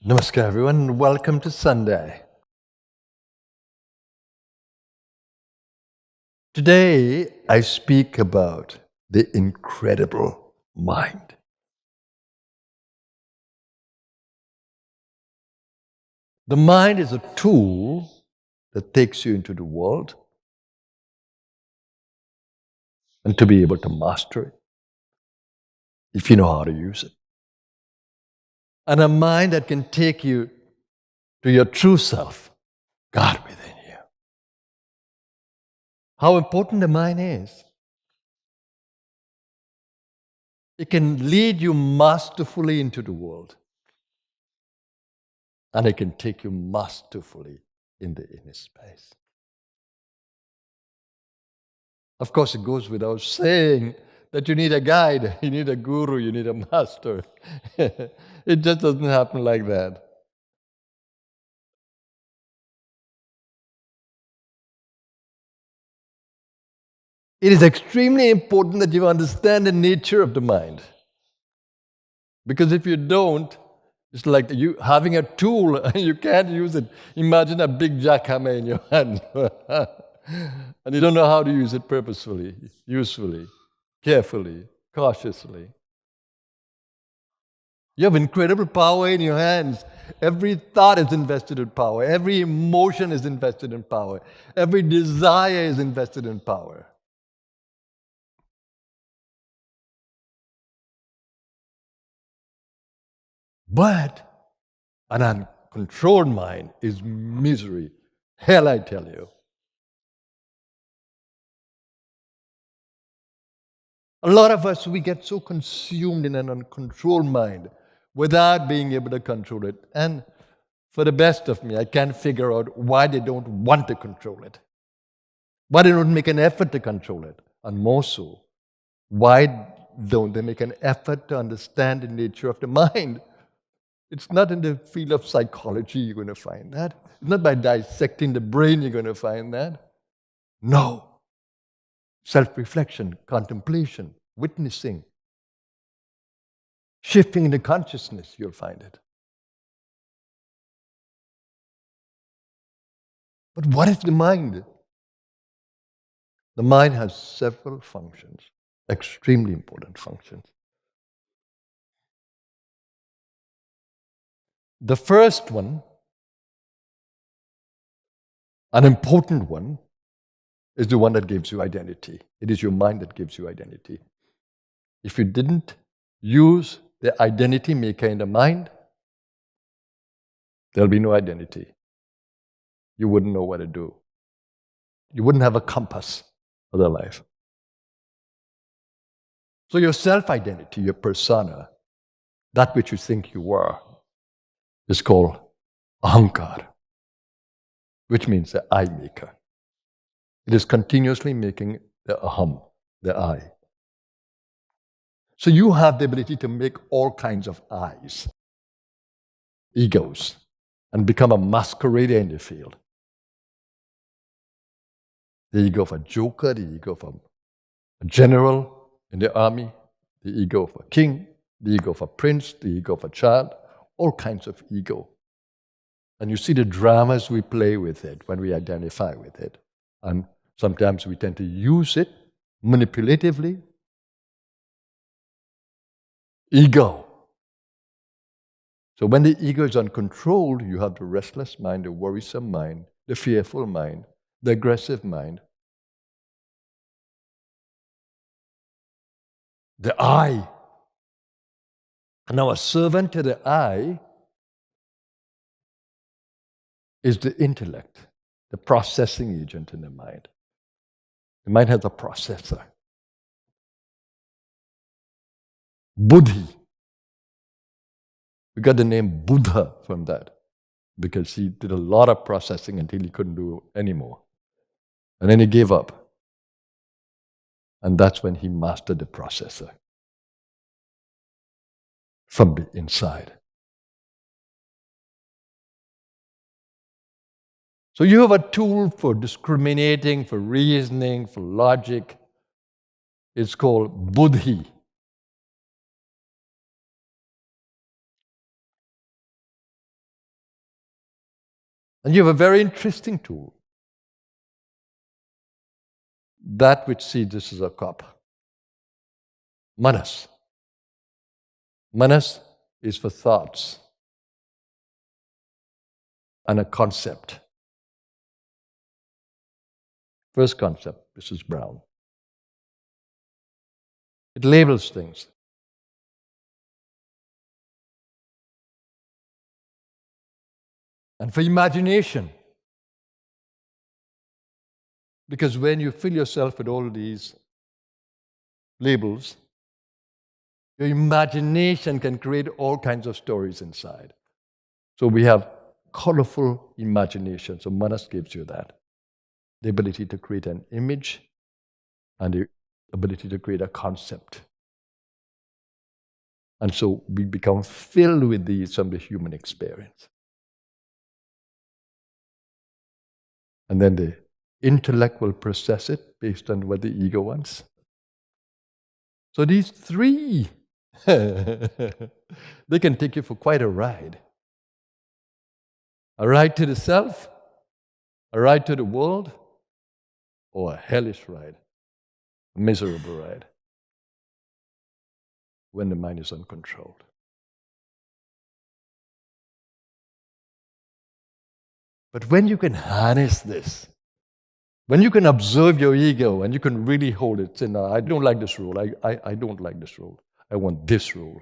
Namaskar everyone and welcome to Sunday. Today I speak about the incredible mind. The mind is a tool that takes you into the world and to be able to master it if you know how to use it. And a mind that can take you to your true self, God within you. How important the mind is. It can lead you masterfully into the world. And it can take you masterfully in the inner space. Of course, it goes without saying that you need a guide, you need a guru, you need a master. It just doesn't happen like that. It is extremely important that you understand the nature of the mind. Because if you don't, it's like you having a tool and you can't use it. Imagine a big jackhammer in your hand. And you don't know how to use it purposefully, usefully, carefully, cautiously. You have incredible power in your hands. Every thought is invested in power. Every emotion is invested in power. Every desire is invested in power. But an uncontrolled mind is misery. Hell, I tell you. A lot of us, we get so consumed in an uncontrolled mind without being able to control it. And for the best of me, I can't figure out why they don't want to control it. Why they don't make an effort to control it. And more so, why don't they make an effort to understand the nature of the mind? It's not in the field of psychology you're going to find that. It's not by dissecting the brain you're going to find that. No. Self-reflection, contemplation, witnessing, shifting in the consciousness, you'll find it. But what is the mind? The mind has several functions, extremely important functions. The first one, an important one, is the one that gives you identity. It is your mind that gives you identity. If you didn't use the identity maker in the mind, there'll be no identity. You wouldn't know what to do. You wouldn't have a compass for the life. So your self-identity, your persona, that which you think you were, is called ahankar, which means the I maker. It is continuously making the aham, the I. So you have the ability to make all kinds of I's, egos, and become a masquerader in the field. The ego of a joker, the ego of a general in the army, the ego of a king, the ego of a prince, the ego of a child, all kinds of ego. And you see the dramas we play with it when we identify with it. And sometimes we tend to use it manipulatively. Ego. So when the ego is uncontrolled, you have the restless mind, the worrisome mind, the fearful mind, the aggressive mind. The I. And now a servant to the I is the intellect, the processing agent in the mind. The mind has a processor. Buddhi. We got the name Buddha from that because he did a lot of processing until he couldn't do anymore. And then he gave up. And that's when he mastered the processor from the inside. So you have a tool for discriminating, for reasoning, for logic. It's called buddhi. And you have a very interesting tool. That which sees this as a cup. Manas. Manas is for thoughts and a concept. First concept, this is brown. It labels things. And for imagination, because when you fill yourself with all these labels, your imagination can create all kinds of stories inside. So we have colorful imagination. So Manas gives you that. The ability to create an image and the ability to create a concept. And so we become filled with these from the human experience. And then the intellect will process it based on what the ego wants. So these three, they can take you for quite a ride. A ride to the self, a ride to the world, or a hellish ride, a miserable ride, when the mind is uncontrolled. But when you can harness this, when you can observe your ego and you can really hold it, say, no, I don't like this rule, I don't like this rule, I want this rule.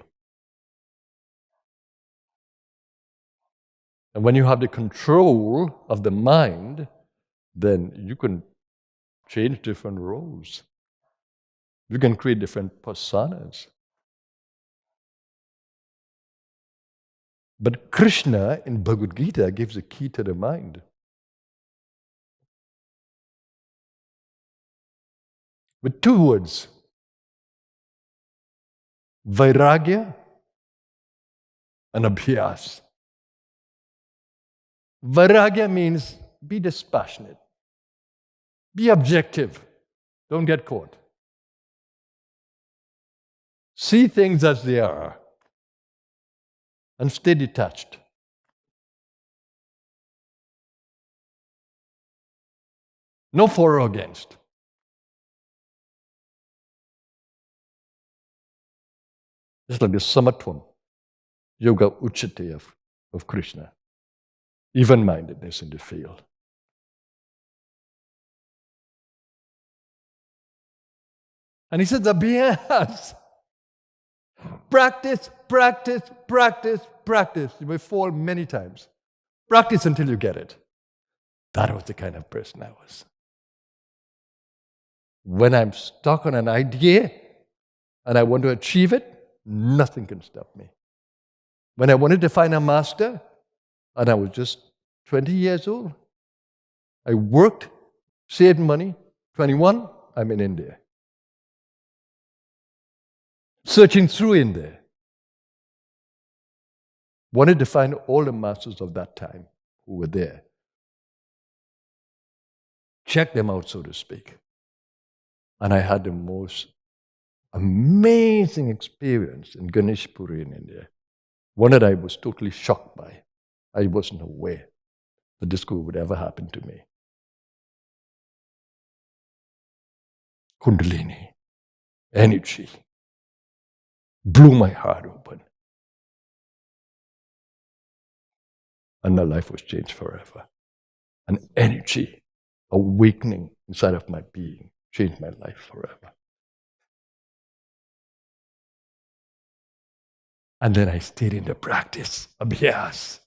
And when you have the control of the mind, then you can change different roles. You can create different personas. But Krishna in Bhagavad Gita gives a key to the mind. With two words. Vairagya and Abhyas. Vairagya means be dispassionate. Be objective. Don't get caught. See things as they are. And stay detached. No for or against. It's like the samatvam, yoga uchate of Krishna. Even-mindedness in the field. And he says, Abhyas. Practice, practice, practice, practice. You may fall many times. Practice until you get it. That was the kind of person I was. When I'm stuck on an idea and I want to achieve it, nothing can stop me. When I wanted to find a master, and I was just 20 years old, I worked, saved money. 21, I'm in India. Searching through India. Wanted to find all the masters of that time who were there. Check them out, so to speak. And I had the most amazing experience in Ganesh Puri in India. One that I was totally shocked by. I wasn't aware that this would ever happen to me. Kundalini, energy, blew my heart open. And my life was changed forever. An energy, awakening inside of my being, changed my life forever. And then I stayed in the practice, abhyas,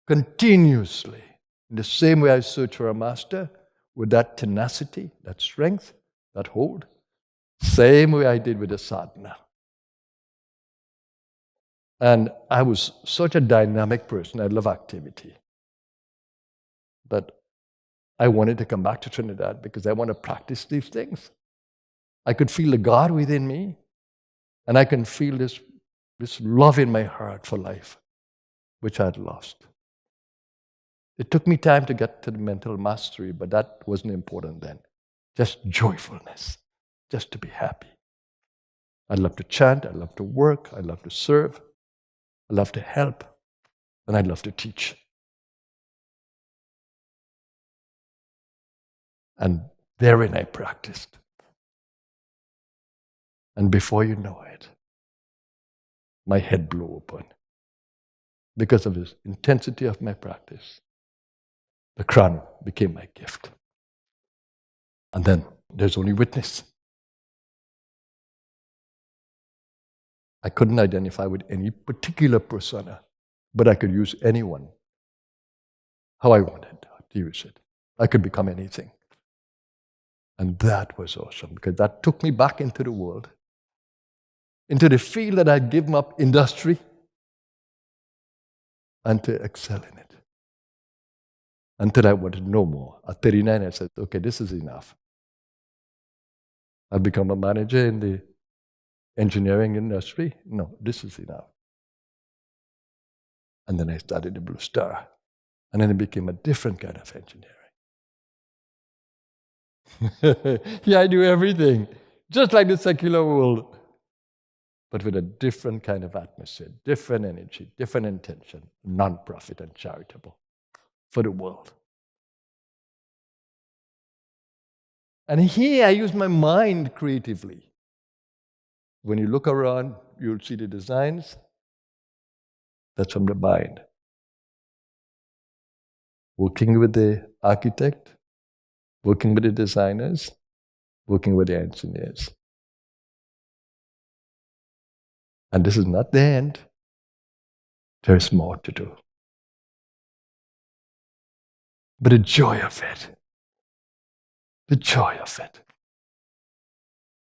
continuously. In the same way I search for a master, with that tenacity, that strength, that hold, same way I did with the sadhana. And I was such a dynamic person. I love activity. But I wanted to come back to Trinidad because I want to practice these things. I could feel the God within me, and I can feel this love in my heart for life, which I had lost. It took me time to get to the mental mastery, but that wasn't important then. Just joyfulness, just to be happy. I love to chant, I love to work, I love to serve, I love to help, and I love to teach. And therein I practiced. And before you know it, my head blew open. Because of the intensity of my practice, the crown became my gift. And then there's only witness. I couldn't identify with any particular persona, but I could use anyone how I wanted to use it. I could become anything. And that was awesome, because that took me back into the world, into the field that I'd given up, industry, and to excel in it. Until I wanted no more. At 39, I said, okay, this is enough. I've become a manager in the engineering industry. No, this is enough. And then I started the Blue Star. And then it became a different kind of engineering. Yeah, I do everything, just like the secular world, but with a different kind of atmosphere, different energy, different intention, non-profit and charitable for the world. And here I use my mind creatively. When you look around, you'll see the designs. That's from the mind. Working with the architect, working with the designers, working with the engineers. And this is not the end. There is more to do. But the joy of it,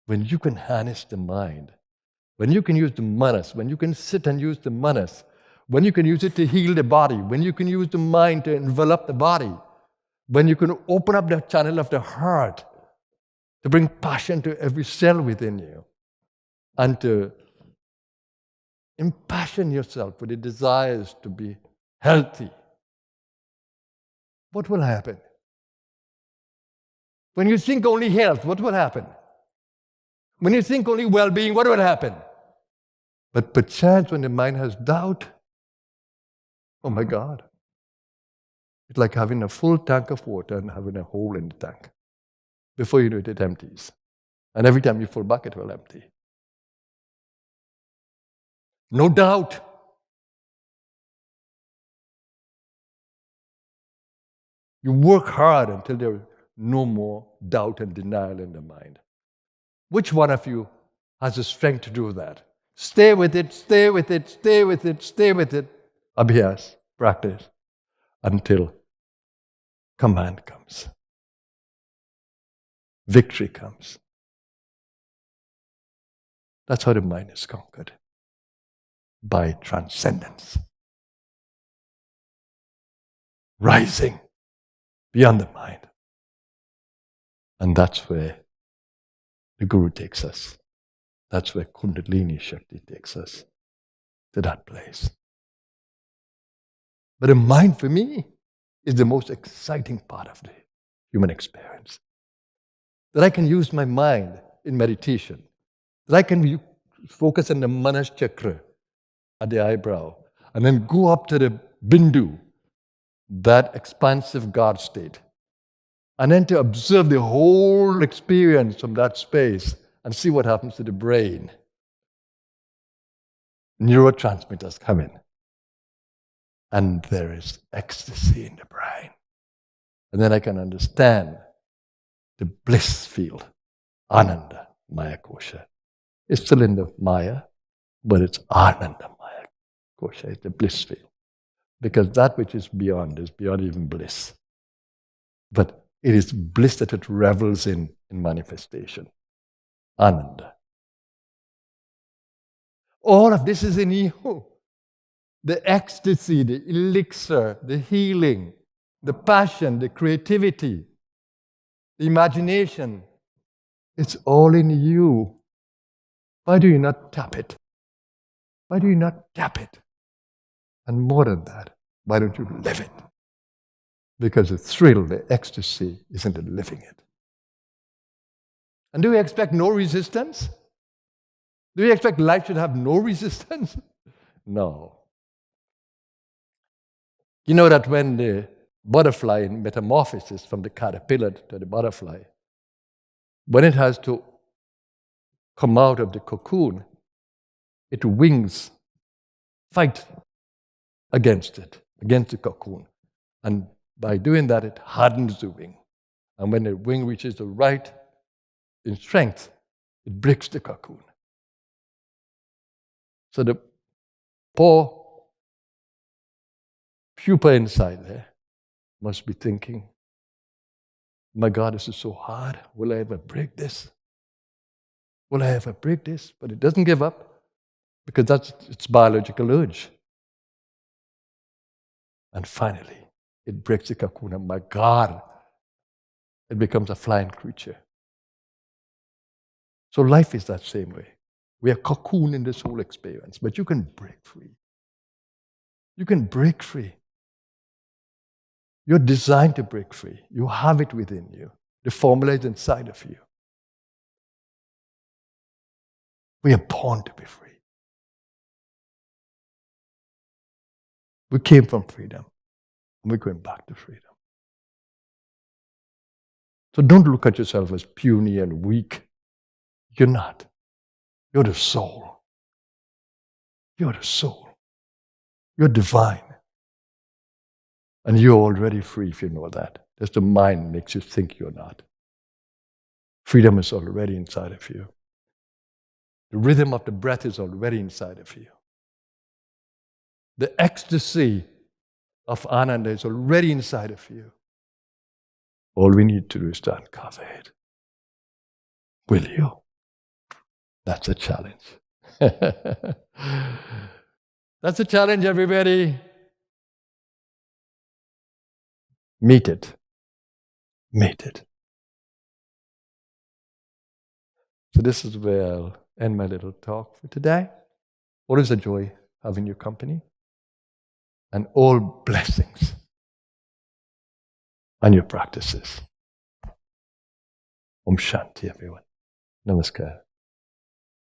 when you can harness the mind, when you can use the manas, when you can sit and use the manas, when you can use it to heal the body, when you can use the mind to envelop the body, when you can open up the channel of the heart to bring passion to every cell within you and to impassion yourself with the desires to be healthy, what will happen? When you think only health, what will happen? When you think only well-being, what will happen? But perchance when the mind has doubt, oh my God, it's like having a full tank of water and having a hole in the tank. Before you know it, it empties. And every time you fill back, it will empty. No doubt. You work hard until there is no more doubt and denial in the mind. Which one of you has the strength to do that? Stay with it, stay with it, stay with it, stay with it. Abhyas, practice, until command comes. Victory comes. That's how the mind is conquered. By transcendence. Rising beyond the mind. And that's where the Guru takes us. That's where Kundalini Shakti takes us, to that place. But the mind, for me, is the most exciting part of the human experience. That I can use my mind in meditation. That I can focus on the Manas Chakra at the eyebrow, and then go up to the Bindu, that expansive God state, and then to observe the whole experience from that space and see what happens to the brain. Neurotransmitters come in, and there is ecstasy in the brain. And then I can understand the bliss field, Ānanda, Maya Kosha. It's still in the Maya, but it's Ānanda Maya Kosha, it's the bliss field. Because that which is beyond even bliss. But it is bliss that it revels in manifestation. Ānanda. All of this is in you. The ecstasy, the elixir, the healing, the passion, the creativity, the imagination. It's all in you. Why do you not tap it? Why do you not tap it? And more than that, why don't you live it? Because the thrill, the ecstasy, is in the living it. And do we expect no resistance? Do we expect life should have no resistance? No. You know that when the butterfly in metamorphosis from the caterpillar to the butterfly, when it has to come out of the cocoon, its wings fight against the cocoon. And by doing that, it hardens the wing. And when the wing reaches the right in strength, it breaks the cocoon. So the poor pupa inside there must be thinking, my God, this is so hard. Will I ever break this? Will I ever break this? But it doesn't give up because that's its biological urge. And finally, it breaks the cocoon, and my God, it becomes a flying creature. So life is that same way. We are cocooned in this whole experience, but you can break free. You can break free. You're designed to break free. You have it within you. The formula is inside of you. We are born to be free. We came from freedom, and we're going back to freedom. So don't look at yourself as puny and weak. You're not. You're the soul. You're the soul. You're divine. And you're already free if you know that. Just the mind makes you think you're not. Freedom is already inside of you. The rhythm of the breath is already inside of you. The ecstasy of Ānanda is already inside of you. All we need to do is to uncover it. Will you? That's a challenge. That's a challenge, everybody. Meet it. Meet it. So this is where I'll end my little talk for today. Always a joy having your company. And all blessings on your practices. Om Shanti, everyone. Namaskar.